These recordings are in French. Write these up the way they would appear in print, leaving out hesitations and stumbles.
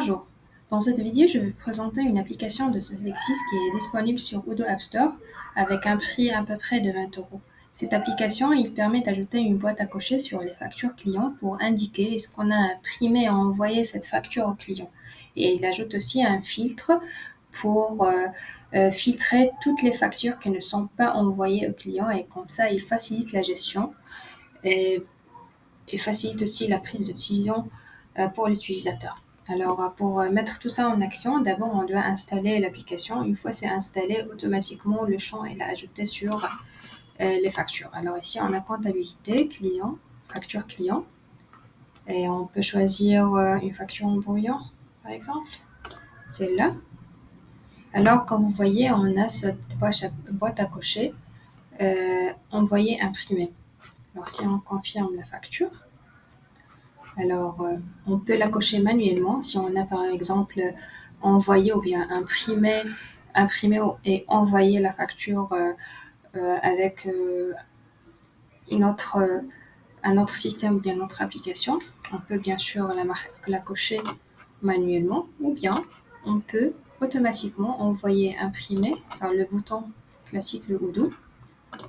Bonjour, dans cette vidéo, je vais vous présenter une application de Sodexis qui est disponible sur Odoo App Store avec un prix à peu près de 20 €. Cette application, il permet d'ajouter une boîte à cocher sur les factures clients pour indiquer est-ce qu'on a imprimé et envoyé cette facture au client. Et il ajoute aussi un filtre pour filtrer toutes les factures qui ne sont pas envoyées au client et comme ça, il facilite la gestion et facilite aussi la prise de décision pour l'utilisateur. Alors, pour mettre tout ça en action, d'abord, on doit installer l'application. Une fois c'est installé, automatiquement, le champ est ajouté sur les factures. Alors ici, on a comptabilité, client, facture client. Et on peut choisir une facture en brouillon, par exemple, celle-là. Alors, comme vous voyez, on a cette boîte à cocher, envoyer, imprimer. Alors, si on confirme la facture, alors, on peut la cocher manuellement si on a par exemple envoyé ou bien imprimé et envoyé la facture avec un autre système ou bien une autre application. On peut bien sûr la cocher manuellement ou bien on peut automatiquement envoyer imprimer par le bouton classique, le Odoo.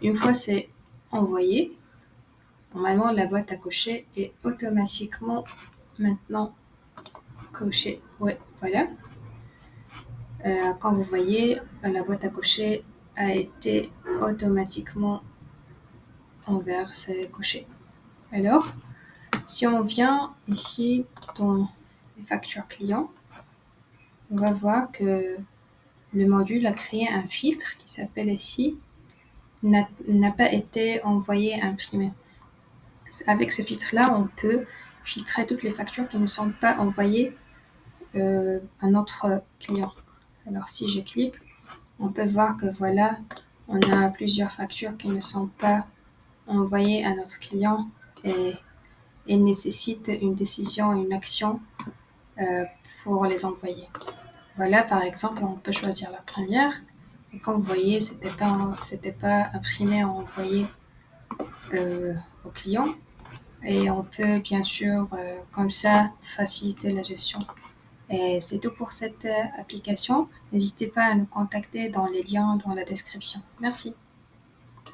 Une fois c'est envoyé, normalement la boîte à cocher est automatiquement maintenant coché. Ouais, voilà. Comme vous voyez, la boîte à cocher a été automatiquement envers coché. Alors, si on vient ici dans les factures clients, on va voir que le module a créé un filtre qui s'appelle ici n'a pas été envoyé imprimé. Avec ce filtre-là, on peut filtrer toutes les factures qui ne sont pas envoyées à notre client. Alors si je clique, on peut voir que voilà, on a plusieurs factures qui ne sont pas envoyées à notre client et nécessitent une décision, une action pour les envoyer. Voilà, par exemple, on peut choisir la première. Et comme vous voyez, c'était pas imprimé et envoyé au client. Et on peut bien sûr, comme ça, faciliter la gestion. Et c'est tout pour cette application. N'hésitez pas à nous contacter dans les liens dans la description. Merci.